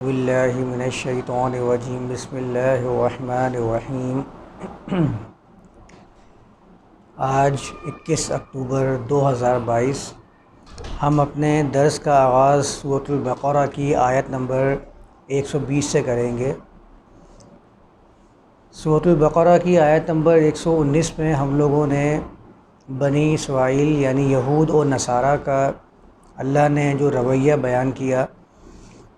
باللہ من الشیطان الرجیم بسم اللہ الرحمن الرحیم۔ آج 21 اکتوبر 2022 ہم اپنے درس کا آغاز سورۃ البقرہ کی آیت نمبر 120 سے کریں گے۔ سورۃ البقرہ کی آیت نمبر 119 میں ہم لوگوں نے بنی اسرائیل یعنی یہود اور نصارہ کا اللہ نے جو رویہ بیان کیا،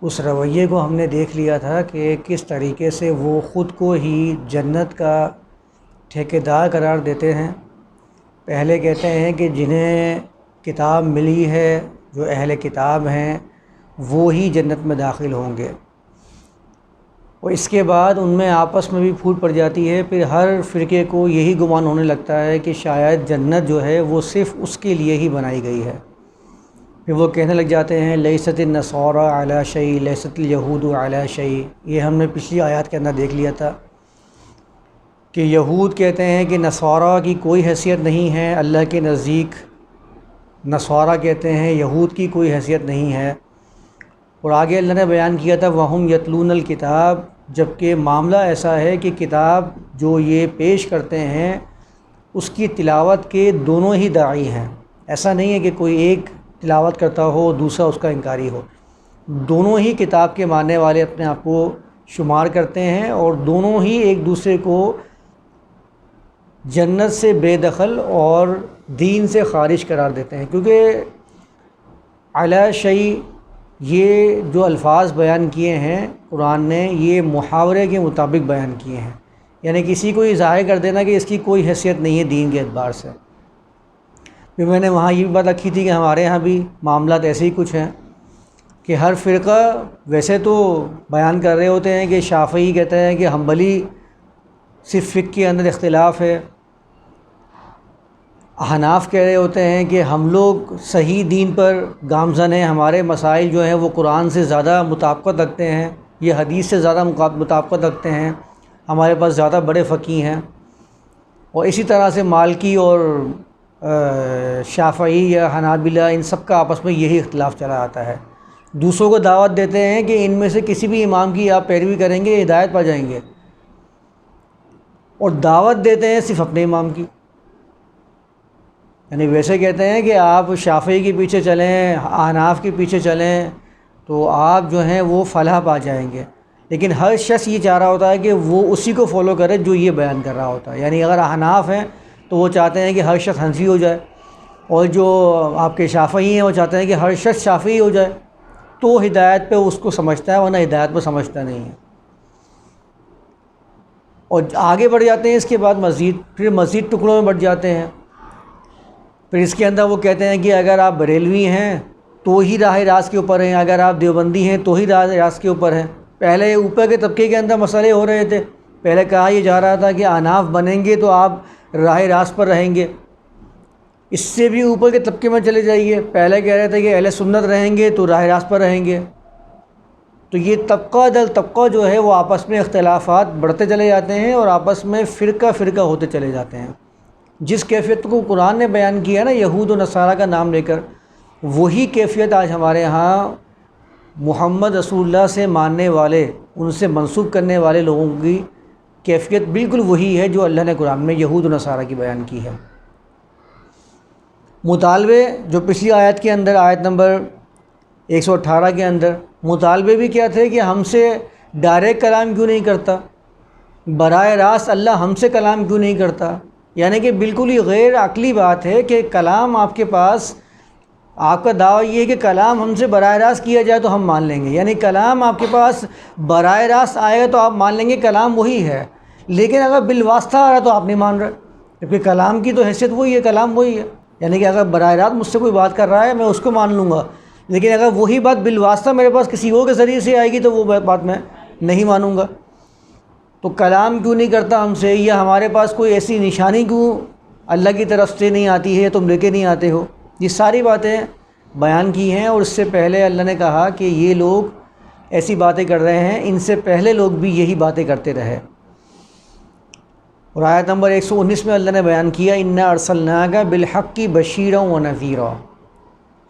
اس رویے کو ہم نے دیکھ لیا تھا کہ کس طریقے سے وہ خود کو ہی جنت کا ٹھیکیدار قرار دیتے ہیں۔ پہلے کہتے ہیں کہ جنہیں کتاب ملی ہے، جو اہل کتاب ہیں، وہ ہی جنت میں داخل ہوں گے، اور اس کے بعد ان میں آپس میں بھی پھوٹ پڑ جاتی ہے۔ پھر ہر فرقے کو یہی گمان ہونے لگتا ہے کہ شاید جنت جو ہے وہ صرف اس کے لیے ہی بنائی گئی ہے۔ پھر وہ کہنے لگ جاتے ہیں لیست النصارى علی شیء لیست الیہود علی شیء۔ یہ ہم نے پچھلی آیات کے اندر دیکھ لیا تھا کہ یہود کہتے ہیں کہ نصارہ کی کوئی حیثیت نہیں ہے اللہ کے نزدیک، نصارہ کہتے ہیں یہود کی کوئی حیثیت نہیں ہے۔ اور آگے اللہ نے بیان کیا تھا وَهُمْ يَتْلُونَ الْكِتَابَ، جبکہ معاملہ ایسا ہے کہ کتاب جو یہ پیش کرتے ہیں اس کی تلاوت کے دونوں ہی داعی ہیں۔ ایسا نہیں ہے کہ کوئی ایک تلاوت کرتا ہو دوسرا اس کا انکاری ہو، دونوں ہی کتاب کے ماننے والے اپنے آپ کو شمار کرتے ہیں، اور دونوں ہی ایک دوسرے کو جنت سے بے دخل اور دین سے خارج قرار دیتے ہیں۔ کیونکہ علی شیء یہ جو الفاظ بیان کیے ہیں قرآن نے، یہ محاورے کے مطابق بیان کیے ہیں، یعنی کسی کو یہ ظاہر کر دینا کہ اس کی کوئی حیثیت نہیں ہے دین کے اعتبار سے۔ پھر میں نے وہاں یہ بھی بات رکھی تھی کہ ہمارے یہاں بھی معاملات ایسے ہی کچھ ہیں کہ ہر فرقہ ویسے تو بیان کر رہے ہوتے ہیں کہ شافعی کہتے ہیں کہ حنبلی صرف فقہ کے اندر اختلاف ہے، احناف کہہ رہے ہوتے ہیں کہ ہم لوگ صحیح دین پر گامزن ہیں، ہمارے مسائل جو ہیں وہ قرآن سے زیادہ مطابقت رکھتے ہیں، یہ حدیث سے زیادہ مطابقت رکھتے ہیں، ہمارے پاس زیادہ بڑے فقیہ ہیں۔ اور اسی طرح سے مالکی اور شافعی یا حنابلہ، ان سب کا آپس میں یہی اختلاف چلا آتا ہے۔ دوسروں کو دعوت دیتے ہیں کہ ان میں سے کسی بھی امام کی آپ پیروی کریں گے ہدایت پا جائیں گے، اور دعوت دیتے ہیں صرف اپنے امام کی۔ یعنی ویسے کہتے ہیں کہ آپ شافعی کے پیچھے چلیں، احناف کے پیچھے چلیں تو آپ جو ہیں وہ فلاح پا جائیں گے، لیکن ہر شخص یہ چاہ رہا ہوتا ہے کہ وہ اسی کو فالو کرے جو یہ بیان کر رہا ہوتا ہے۔ یعنی اگر احناف ہیں تو وہ چاہتے ہیں کہ ہر شخص حنفی ہو جائے، اور جو آپ کے شافعی ہیں وہ چاہتے ہیں کہ ہر شخص شافعی ہو جائے، تو ہدایت پہ اس کو سمجھتا ہے، ورنہ ہدایت پہ سمجھتا نہیں ہے۔ اور آگے بڑھ جاتے ہیں اس کے بعد پھر مزید ٹکڑوں میں بٹ جاتے ہیں۔ پھر اس کے اندر وہ کہتے ہیں کہ اگر آپ بریلوی ہیں تو ہی راہ راست کے اوپر ہیں، اگر آپ دیوبندی ہیں تو ہی راہ راست کے اوپر ہیں۔ پہلے اوپر کے طبقے کے اندر مسئلے ہو رہے تھے، پہلے کہا یہ جا رہا تھا کہ احناف بنیں گے تو آپ راہ راست پر رہیں گے، اس سے بھی اوپر کے طبقے میں چلے جائیے، پہلے کہہ رہے تھے کہ اہل سنت رہیں گے تو راہ راست پر رہیں گے۔ تو یہ طبقہ در طبقہ جو ہے وہ آپس میں اختلافات بڑھتے چلے جاتے ہیں، اور آپس میں فرقہ فرقہ ہوتے چلے جاتے ہیں۔ جس کیفیت کو قرآن نے بیان کیا نا یہود و نصارہ کا نام لے کر، وہی کیفیت آج ہمارے ہاں محمد رسول اللہ سے ماننے والے، ان سے منسوب کرنے والے لوگوں کی کیفیت بالکل وہی ہے جو اللہ نے قرآن میں یہود و نصارہ کی بیان کی ہے۔ مطالبے جو پچھلی آیت کے اندر، آیت نمبر 118 کے اندر مطالبے بھی کیا تھے کہ ہم سے ڈائریکٹ کلام کیوں نہیں کرتا، براہ راست اللہ ہم سے کلام کیوں نہیں کرتا۔ یعنی کہ بالکل ہی غیر عقلی بات ہے کہ کلام آپ کے پاس، آپ کا دعویٰ یہ ہے کہ کلام ہم سے براہ راست کیا جائے تو ہم مان لیں گے، یعنی کلام آپ کے پاس براہ راست آئے گا تو آپ مان لیں گے کلام وہی ہے، لیکن اگر بالواسطہ آ رہا تو آپ نہیں مان رہے، کیونکہ کلام کی تو حیثیت وہی ہے، کلام وہی ہے۔ یعنی کہ اگر براہ راست مجھ سے کوئی بات کر رہا ہے میں اس کو مان لوں گا، لیکن اگر وہی بات بالواسطہ میرے پاس کسی اور کے ذریعے سے آئے گی تو وہ بات میں نہیں مانوں گا۔ تو کلام کیوں نہیں کرتا ہم سے، یا ہمارے پاس کوئی ایسی نشانی کیوں اللہ کی طرف سے نہیں آتی ہے، تم لے کے نہیں آتے ہو، یہ ساری باتیں بیان کی ہیں۔ اور اس سے پہلے اللہ نے کہا کہ یہ لوگ ایسی باتیں کر رہے ہیں، ان سے پہلے لوگ بھی یہی باتیں کرتے رہے۔ اور آیت نمبر 119 میں اللہ نے بیان کیا اِنَّا أَرْسَلْنَاكَ بِالْحَقِّ بَشِيرًا وَنَذِيرًا،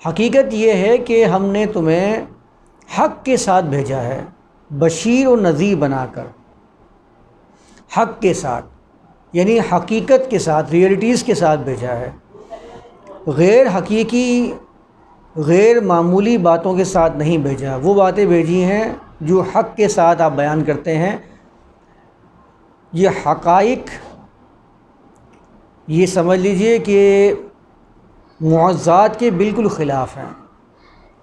حقیقت یہ ہے کہ ہم نے تمہیں حق کے ساتھ بھیجا ہے، بشیر و نذیر بنا کر، حق کے ساتھ، یعنی حقیقت کے ساتھ، ریئلٹیز کے ساتھ بھیجا ہے، غیر حقیقی غیر معمولی باتوں کے ساتھ نہیں بھیجا۔ وہ باتیں بھیجی ہیں جو حق کے ساتھ آپ بیان کرتے ہیں۔ یہ حقائق یہ سمجھ لیجئے کہ معجزات کے بالکل خلاف ہیں،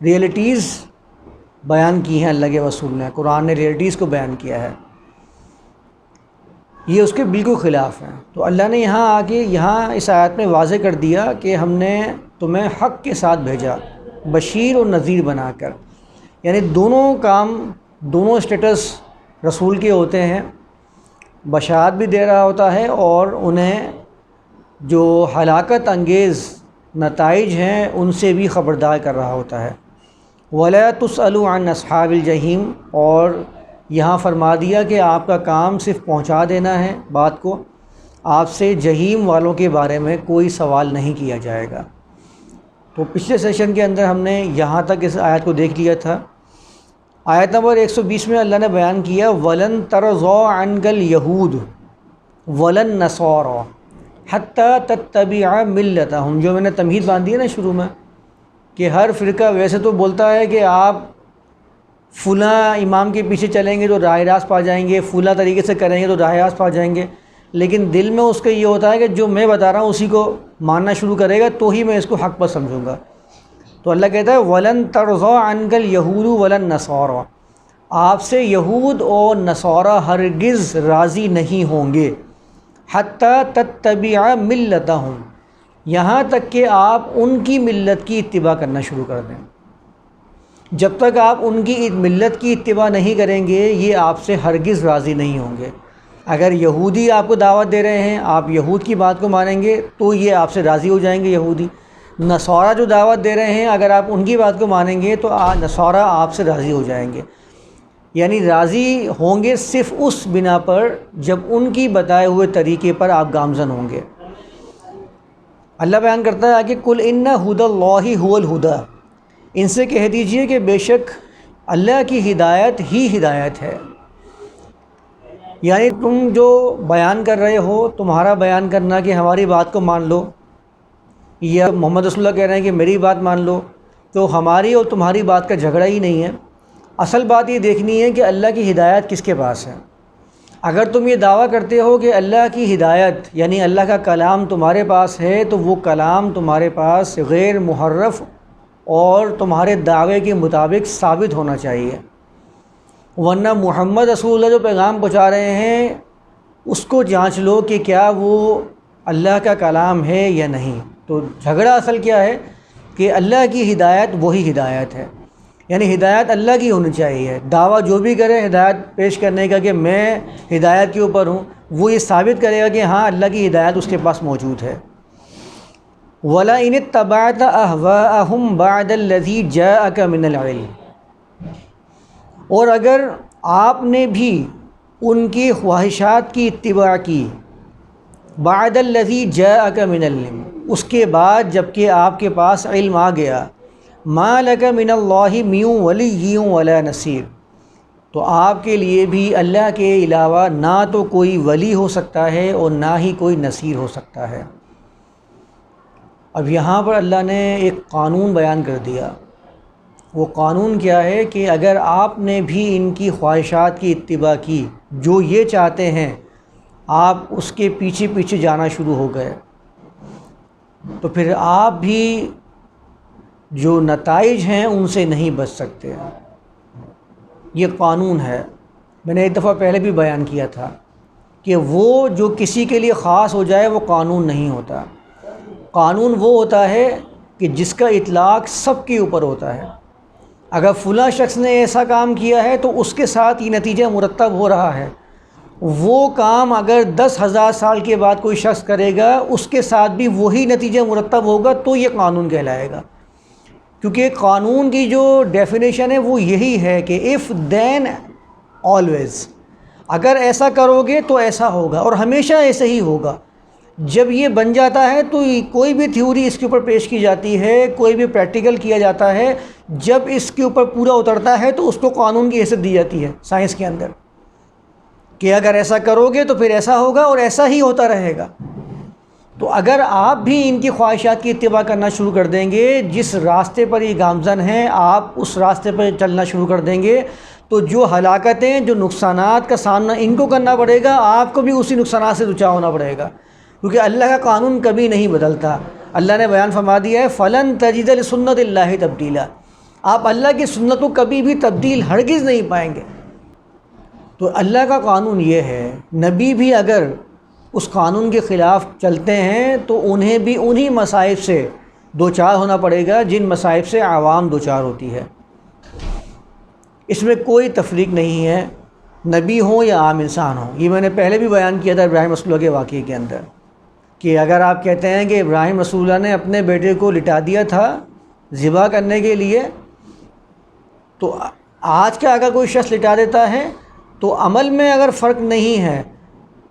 ریئلٹیز بیان کی ہیں اللہ کے رسول نے، قرآن نے ریئلٹیز کو بیان کیا ہے، یہ اس کے بالکل خلاف ہیں۔ تو اللہ نے یہاں آ کے یہاں اس آیت میں واضح کر دیا کہ ہم نے تمہیں حق کے ساتھ بھیجا، بشیر اور نذیر بنا کر، یعنی دونوں کام، دونوں اسٹیٹس رسول کے ہوتے ہیں، بشارت بھی دے رہا ہوتا ہے اور انہیں جو ہلاکت انگیز نتائج ہیں ان سے بھی خبردار کر رہا ہوتا ہے۔ وَلَا تُسْأَلُوا عَنْ أَصْحَابِ الْجَحِيمِ، اور یہاں فرما دیا کہ آپ کا کام صرف پہنچا دینا ہے بات کو، آپ سے جہیم والوں کے بارے میں کوئی سوال نہیں کیا جائے گا۔ تو پچھلے سیشن کے اندر ہم نے یہاں تک اس آیت کو دیکھ لیا تھا۔ آیت نمبر 120 میں اللہ نے بیان کیا وَلَن تَرْضَىٰ عَنْكَ الْيَهُودُ وَلَا النَّصَارَىٰ حَتَّىٰ تَتَّبِعَ مِلَّتَهُمْ، جو میں نے تمہید باندھی ہے نا شروع میں، کہ ہر فرقہ ویسے تو بولتا ہے کہ آپ فلاں امام کے پیچھے چلیں گے تو راہ راست پا جائیں گے، فلاں طریقے سے کریں گے تو راہ راست پا جائیں گے، لیکن دل میں اس کا یہ ہوتا ہے کہ جو میں بتا رہا ہوں اسی کو ماننا شروع کرے گا تو ہی میں اس کو حق پر سمجھوں گا۔ تو اللہ کہتا ہے وَلَن تَرْضَىٰ عَنْكَ الْيَهُودُ وَلَا النَّصَارَىٰ، آپ سے یہود اور نصارہ ہرگز راضی نہیں ہوں گے، حَتَّىٰ تَتَّبِعَ مِلَّتَهُمْ، یہاں تک کہ آپ ان کی ملت کی اتباع کرنا شروع کر دیں۔ جب تک آپ ان کی ملت کی اتباع نہیں کریں گے یہ آپ سے ہرگز راضی نہیں ہوں گے۔ اگر یہودی آپ کو دعوت دے رہے ہیں، آپ یہود کی بات کو مانیں گے تو یہ آپ سے راضی ہو جائیں گے یہودی۔ نصارہ جو دعوت دے رہے ہیں اگر آپ ان کی بات کو مانیں گے تو نصارہ آپ سے راضی ہو جائیں گے، یعنی راضی ہوں گے صرف اس بنا پر جب ان کی بتائے ہوئے طریقے پر آپ گامزن ہوں گے۔ اللہ بیان کرتا ہے کہ قُلْ إِنَّ هُدَى اللَّهِ هُوَ الْهُدَىٰ، ان سے کہہ دیجئے کہ بے شک اللہ کی ہدایت ہی ہدایت ہے، یعنی تم جو بیان کر رہے ہو، تمہارا بیان کرنا کہ ہماری بات کو مان لو، یا محمد رسول اللہ کہہ رہے ہیں کہ میری بات مان لو، تو ہماری اور تمہاری بات کا جھگڑا ہی نہیں ہے۔ اصل بات یہ دیکھنی ہے کہ اللہ کی ہدایت کس کے پاس ہے۔ اگر تم یہ دعویٰ کرتے ہو کہ اللہ کی ہدایت یعنی اللہ کا کلام تمہارے پاس ہے تو وہ کلام تمہارے پاس غیر محرف اور تمہارے دعوے کے مطابق ثابت ہونا چاہیے، ورنہ محمد رسول اللہ جو پیغام پہنچا رہے ہیں اس کو جانچ لو کہ کیا وہ اللہ کا کلام ہے یا نہیں۔ تو جھگڑا اصل کیا ہے کہ اللہ کی ہدایت وہی ہدایت ہے، یعنی ہدایت اللہ کی ہونی چاہیے۔ دعویٰ جو بھی کرے ہدایت پیش کرنے کا کہ میں ہدایت کے اوپر ہوں، وہ یہ ثابت کرے گا کہ ہاں اللہ کی ہدایت اس کے پاس موجود ہے۔ وَلَئِنِ اتَّبَعْتَ أَهْوَاءَهُمْ بَعْدَ الَّذِي جَاءَكَ مِنَ الْعِلْمِ، اور اگر آپ نے بھی ان کی خواہشات کی اتباع کی، بعد الذی جاءک من العلم، اس کے بعد جب کہ آپ کے پاس علم آ گیا، ما لک من اللہ من ولی ولا نصیر، تو آپ کے لیے بھی اللہ کے علاوہ نہ تو کوئی ولی ہو سکتا ہے اور نہ ہی کوئی نصیر ہو سکتا ہے۔ اب یہاں پر اللہ نے ایک قانون بیان کر دیا، وہ قانون کیا ہے کہ اگر آپ نے بھی ان کی خواہشات کی اتباع کی، جو یہ چاہتے ہیں آپ اس کے پیچھے پیچھے جانا شروع ہو گئے، تو پھر آپ بھی جو نتائج ہیں ان سے نہیں بچ سکتے۔ یہ قانون ہے، میں نے ایک دفعہ پہلے بھی بیان کیا تھا کہ وہ جو کسی کے لیے خاص ہو جائے وہ قانون نہیں ہوتا۔ قانون وہ ہوتا ہے کہ جس کا اطلاق سب کے اوپر ہوتا ہے۔ اگر فلاں شخص نے ایسا کام کیا ہے تو اس کے ساتھ یہ نتیجہ مرتب ہو رہا ہے، وہ کام اگر 10,000 سال کے بعد کوئی شخص کرے گا اس کے ساتھ بھی وہی نتیجہ مرتب ہوگا، تو یہ قانون کہلائے گا۔ کیونکہ قانون کی جو ڈیفینیشن ہے وہ یہی ہے کہ if then always، اگر ایسا کرو گے تو ایسا ہوگا اور ہمیشہ ایسے ہی ہوگا۔ جب یہ بن جاتا ہے تو کوئی بھی تھیوری اس کے اوپر پیش کی جاتی ہے، کوئی بھی پریکٹیکل کیا جاتا ہے، جب اس کے اوپر پورا اترتا ہے تو اس کو قانون کی حیثیت دی جاتی ہے سائنس کے اندر، کہ اگر ایسا کرو گے تو پھر ایسا ہوگا اور ایسا ہی ہوتا رہے گا۔ تو اگر آپ بھی ان کی خواہشات کی اتباع کرنا شروع کر دیں گے، جس راستے پر یہ گامزن ہیں آپ اس راستے پر چلنا شروع کر دیں گے، تو جو ہلاکتیں، جو نقصانات کا سامنا ان کو کرنا پڑے گا، آپ کو بھی اسی نقصانات سے دوچار ہونا پڑے گا، کیونکہ اللہ کا قانون کبھی نہیں بدلتا۔ اللہ نے بیان فرما دیا ہے فَلَن تَجِدَ لِسُنَّتِ اللَّهِ تَبْدِيلًا، آپ اللہ کی سنت کو کبھی بھی تبدیل ہرگز نہیں پائیں گے۔ تو اللہ کا قانون یہ ہے، نبی بھی اگر اس قانون کے خلاف چلتے ہیں تو انہیں بھی انہی مصائب سے دوچار ہونا پڑے گا جن مصائب سے عوام دوچار ہوتی ہے۔ اس میں کوئی تفریق نہیں ہے، نبی ہوں یا عام انسان ہوں۔ یہ میں نے پہلے بھی بیان کیا تھا ابراہیم رسول اللہ کے واقعے کے اندر، کہ اگر آپ کہتے ہیں کہ ابراہیم رسول اللہ نے اپنے بیٹے کو لٹا دیا تھا ذبح کرنے کے لیے، تو آج کا اگر کوئی شخص لٹا دیتا ہے تو عمل میں اگر فرق نہیں ہے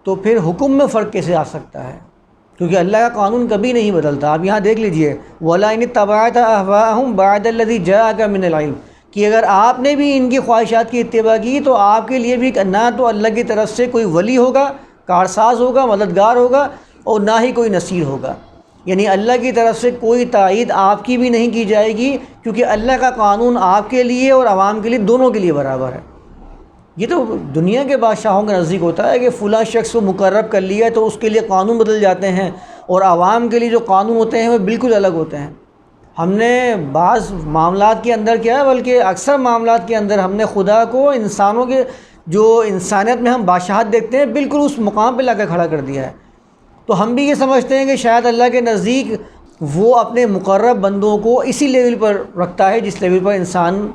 تو پھر حکم میں فرق کیسے آ سکتا ہے؟ کیونکہ اللہ کا قانون کبھی نہیں بدلتا۔ آپ یہاں دیکھ لیجئے وَلَا إِنِ اتَّبَعْتَ أَهْوَاءَهُمْ بَعْدَ الَّذِي جَاءَكَ مِنَ الْعِلْمِ، کہ اگر آپ نے بھی ان کی خواہشات کی اتباع کی تو آپ کے لیے بھی نہ تو اللہ کی طرف سے کوئی ولی ہوگا، کارساز ہوگا، مددگار ہوگا، اور نہ ہی کوئی نصیر ہوگا۔ یعنی اللہ کی طرف سے کوئی تائید آپ کی بھی نہیں کی جائے گی، کیونکہ اللہ کا قانون آپ کے لیے اور عوام کے لیے دونوں کے لیے برابر ہے۔ یہ تو دنیا کے بادشاہوں کے نزدیک ہوتا ہے کہ فلاں شخص کو مقرب کر لیا تو اس کے لیے قانون بدل جاتے ہیں، اور عوام کے لیے جو قانون ہوتے ہیں وہ بالکل الگ ہوتے ہیں۔ ہم نے بعض معاملات کے اندر کیا ہے، بلکہ اکثر معاملات کے اندر ہم نے خدا کو انسانوں کے جو انسانیت میں ہم بادشاہت دیکھتے ہیں بالکل اس مقام پہ لا کے کھڑا کر دیا ہے۔ تو ہم بھی یہ سمجھتے ہیں کہ شاید اللہ کے نزدیک وہ اپنے مقرب بندوں کو اسی لیول پر رکھتا ہے جس لیول پر انسان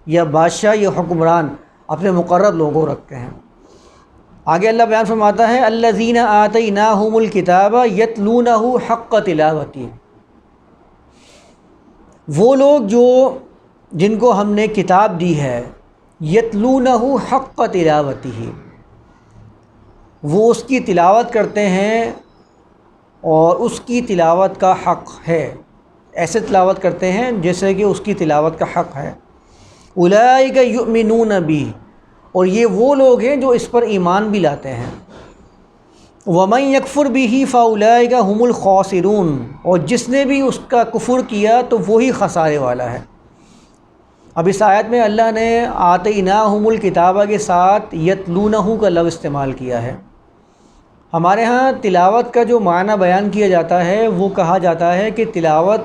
یا بادشاہ یا حکمران اپنے مقرب لوگوں کو رکھتے ہیں۔ آگے اللہ بیان فرماتا ہے الذین آتیناہم الکتاب یتلونہ حق تلاوتہ، وہ لوگ جن کو ہم نے کتاب دی ہے، یتلونہ حق تلاوتہ، وہ اس کی تلاوت کرتے ہیں اور اس کی تلاوت کا حق ہے، ایسے تلاوت کرتے ہیں جیسے کہ اس کی تلاوت کا حق ہے۔ اولئک یؤمنون بہ، اور یہ وہ لوگ ہیں جو اس پر ایمان بھی لاتے ہیں۔ ومن یکفر بہ فاولئک ھم الخاسرون، اور جس نے بھی اس کا کفر کیا تو وہی خسارے والا ہے۔ اب اس آیت میں اللہ نے آتیناہم الکتابہ کے ساتھ یتلونہ کا لفظ استعمال کیا ہے۔ ہمارے ہاں تلاوت کا جو معنی بیان کیا جاتا ہے وہ کہا جاتا ہے کہ تلاوت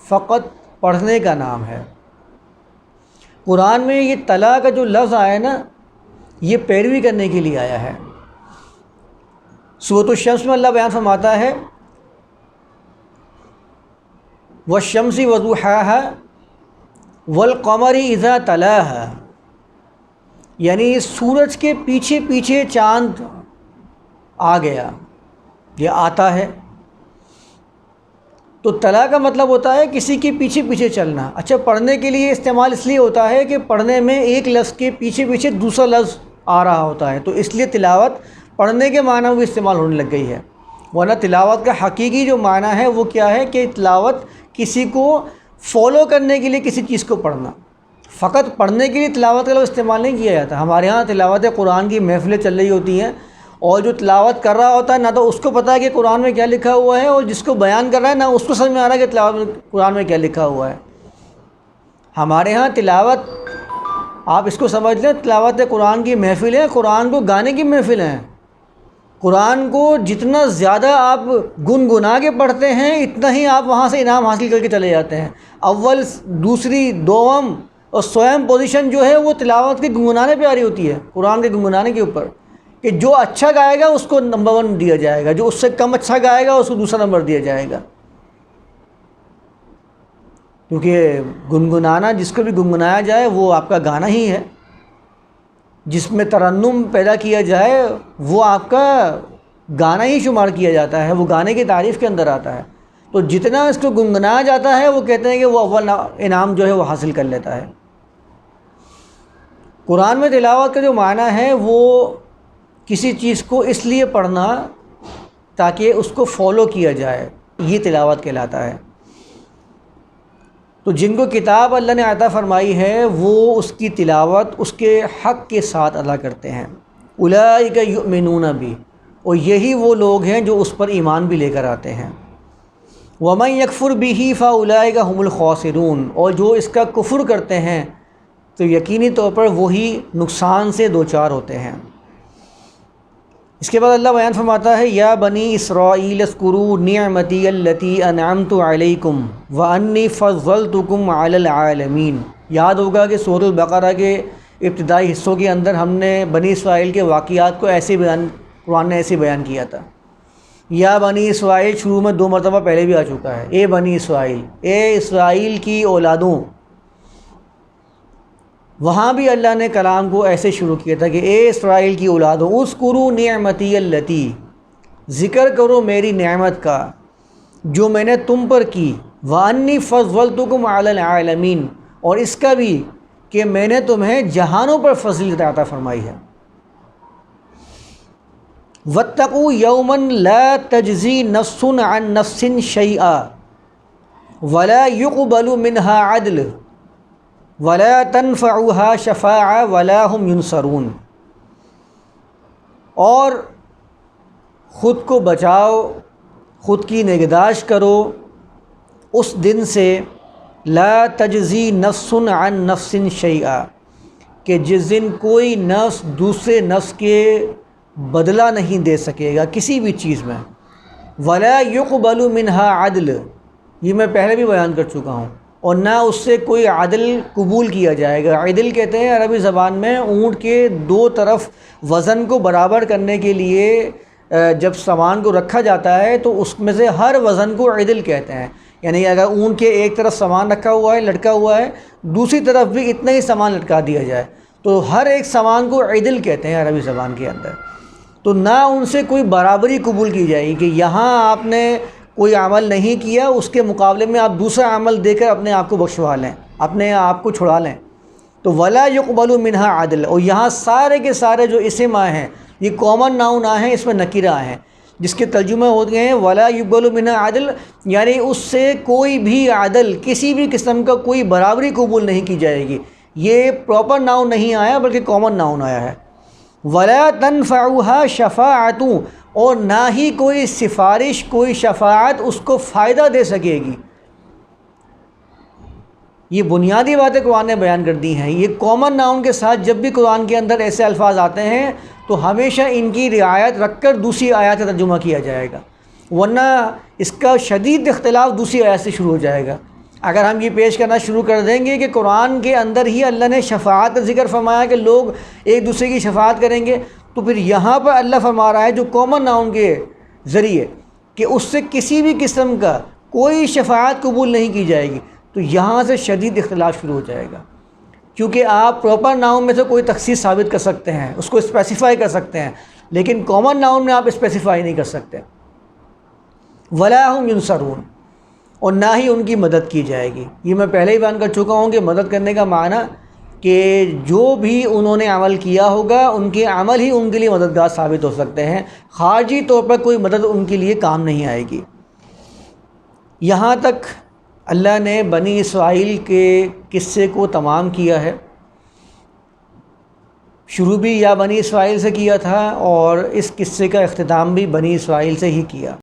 فقط پڑھنے کا نام ہے۔ قرآن میں یہ تلا کا جو لفظ آیا نا، یہ پیروی کرنے کے لیے آیا ہے۔ سورۃ الشمس میں اللہ بیان فرماتا ہے وَالشَّمْسِ وَضُحَاهَا وَالْقَمَرِ إِذَا تَلَاهَا، یعنی سورج کے پیچھے پیچھے چاند آ گیا، یہ آتا ہے۔ تو تلا کا مطلب ہوتا ہے کسی کے پیچھے پیچھے چلنا۔ اچھا، پڑھنے کے لیے استعمال اس لیے ہوتا ہے کہ پڑھنے میں ایک لفظ کے پیچھے پیچھے دوسرا لفظ آ رہا ہوتا ہے، تو اس لیے تلاوت پڑھنے کے معنی وہ استعمال ہونے لگ گئی ہے۔ ورنہ تلاوت کا حقیقی جو معنی ہے وہ کیا ہے کہ تلاوت کسی کو فالو کرنے کے لیے کسی چیز کو پڑھنا، فقط پڑھنے کے لیے تلاوت کا لفظ استعمال نہیں کیا جاتا۔ ہمارے ہاں تلاوت قرآن کی محفلیں چل رہی ہوتی ہیں، اور جو تلاوت کر رہا ہوتا ہے نہ تو اس کو پتہ ہے کہ قرآن میں کیا لکھا ہوا ہے، اور جس کو بیان کر رہا ہے نہ اس کو سمجھ میں آ رہا ہے کہ تلاوت قرآن میں کیا لکھا ہوا ہے۔ ہمارے ہاں تلاوت، آپ اس کو سمجھ لیں، تلاوت قرآن کی محفل ہے، قرآن کو گانے کی محفل ہیں۔ قرآن کو جتنا زیادہ آپ گنگنا کے پڑھتے ہیں اتنا ہی آپ وہاں سے انعام حاصل کر کے چلے جاتے ہیں۔ اول، دوسری، دوم اور سویم پوزیشن جو ہے وہ تلاوت کے گنگنانے پہ آ رہی ہوتی ہے، قرآن کے گنگنانے کے اوپر، کہ جو اچھا گائے گا اس کو نمبر 1 دیا جائے گا، جو اس سے کم اچھا گائے گا اس کو دوسرا نمبر دیا جائے گا۔ کیونکہ گنگنانا، جس کو بھی گنگنایا جائے وہ آپ کا گانا ہی ہے، جس میں ترنم پیدا کیا جائے وہ آپ کا گانا ہی شمار کیا جاتا ہے، وہ گانے کی تعریف کے اندر آتا ہے۔ تو جتنا اس کو گنگنایا جاتا ہے وہ کہتے ہیں کہ وہ اول انعام جو ہے وہ حاصل کر لیتا ہے۔ قرآن میں تلاوت کا جو معنی ہے وہ کسی چیز کو اس لیے پڑھنا تاکہ اس کو فالو کیا جائے، یہ تلاوت کہلاتا ہے۔ تو جن کو کتاب اللہ نے عطا فرمائی ہے وہ اس کی تلاوت اس کے حق کے ساتھ ادا کرتے ہیں۔ اولئک یؤمنون بہ، اور یہی وہ لوگ ہیں جو اس پر ایمان بھی لے کر آتے ہیں۔ ومن یکفر بہ فاولئک ھم الخاسرون، اور جو اس کا کفر کرتے ہیں تو یقینی طور پر وہی نقصان سے دوچار ہوتے ہیں۔ اس کے بعد اللہ بیان فرماتا ہے یا بنی اسرائیل اذکروا نعمتی التی انعمت علیکم وانی فضلتکم علی العالمین۔ یاد ہوگا کہ سورۃ البقرہ کے ابتدائی حصوں کے اندر ہم نے بنی اسرائیل کے واقعات کو قرآن نے ایسے بیان کیا تھا۔ یا بنی اسرائیل شروع میں 2 مرتبہ پہلے بھی آ چکا ہے، اے بنی اسرائیل، اے اسرائیل کی اولادوں۔ وہاں بھی اللہ نے کلام کو ایسے شروع کیا تھا کہ اے اسرائیل کی اولادوں اذکروا نعمتی التی، ذکر کرو میری نعمت کا جو میں نے تم پر کی، وانی فضلتکم علی العالمین، اور اس کا بھی کہ میں نے تمہیں جہانوں پر فضیلت عطا فرمائی ہے۔ واتقوا یوما لا تجزی نفس عن نفس شیئا ولا يقبل منها عدل ولا تنفعها شفاعہ ولا هم ينصرون، اور خود کو بچاؤ، خود کی نگہداشت کرو اس دن سے، لا تجزی نفس عن نفس شیئا، کہ جس دن کوئی نفس دوسرے نفس کے بدلہ نہیں دے سکے گا کسی بھی چیز میں، ولا يقبل منها عدل، یہ میں پہلے بھی بیان کر چکا ہوں، اور نہ اس سے کوئی عدل قبول کیا جائے گا۔ عدل کہتے ہیں عربی زبان میں اونٹ کے 2 طرف وزن کو برابر کرنے کے لیے جب سامان کو رکھا جاتا ہے تو اس میں سے ہر وزن کو عدل کہتے ہیں، یعنی اگر اونٹ کے ایک طرف سامان رکھا ہوا ہے، لٹکا ہوا ہے، دوسری طرف بھی اتنا ہی سامان لٹکا دیا جائے تو ہر ایک سامان کو عدل کہتے ہیں عربی زبان کے اندر۔ تو نہ ان سے کوئی برابری قبول کی جائے گی کہ یہاں آپ نے کوئی عمل نہیں کیا، اس کے مقابلے میں آپ دوسرا عمل دے کر اپنے آپ کو بخشوا لیں، اپنے آپ کو چھڑا لیں۔ تو ولا يقبل منها عدل، اور یہاں سارے کے سارے جو اسم آئے ہیں یہ کامن ناؤن آئے ہیں، اس میں نکرہ آئے ہیں، جس کے ترجمے ہوتے ہیں ولا يقبل منها عدل، یعنی اس سے کوئی بھی عدل، کسی بھی قسم کا کوئی برابری قبول نہیں کی جائے گی۔ یہ پراپر ناؤن نہیں آیا بلکہ کامن ناؤن آیا ہے۔ ولا تنفعها شفاعۃ، اور نہ ہی کوئی سفارش، کوئی شفاعت اس کو فائدہ دے سکے گی۔ یہ بنیادی باتیں قرآن نے بیان کر دی ہیں۔ یہ کامن ناؤن کے ساتھ جب بھی قرآن کے اندر ایسے الفاظ آتے ہیں تو ہمیشہ ان کی رعایت رکھ کر دوسری آیات کا ترجمہ کیا جائے گا، ورنہ اس کا شدید اختلاف دوسری آیات سے شروع ہو جائے گا۔ اگر ہم یہ پیش کرنا شروع کر دیں گے کہ قرآن کے اندر ہی اللہ نے شفاعت کا ذکر فرمایا کہ لوگ ایک دوسرے کی شفاعت کریں گے، تو پھر یہاں پر اللہ فرما رہا ہے جو کامن ناؤن کے ذریعے کہ اس سے کسی بھی قسم کا کوئی شفاعت قبول نہیں کی جائے گی، تو یہاں سے شدید اختلاف شروع ہو جائے گا، کیونکہ آپ پراپر ناؤن میں سے کوئی تخصیص ثابت کر سکتے ہیں، اس کو اسپیسیفائی کر سکتے ہیں، لیکن کامن ناؤن میں آپ اسپیسیفائی نہیں کر سکتے۔ ولا هم ينصرون، اور نہ ہی ان کی مدد کی جائے گی۔ یہ میں پہلے ہی بیان کر چکا ہوں کہ مدد کرنے کا معنی کہ جو بھی انہوں نے عمل کیا ہوگا ان کے عمل ہی ان کے لیے مددگار ثابت ہو سکتے ہیں، خارجی طور پر کوئی مدد ان کے لیے کام نہیں آئے گی۔ یہاں تک اللہ نے بنی اسرائیل کے قصے کو تمام کیا ہے۔ شروع بھی یا بنی اسرائیل سے کیا تھا اور اس قصے کا اختتام بھی بنی اسرائیل سے ہی کیا۔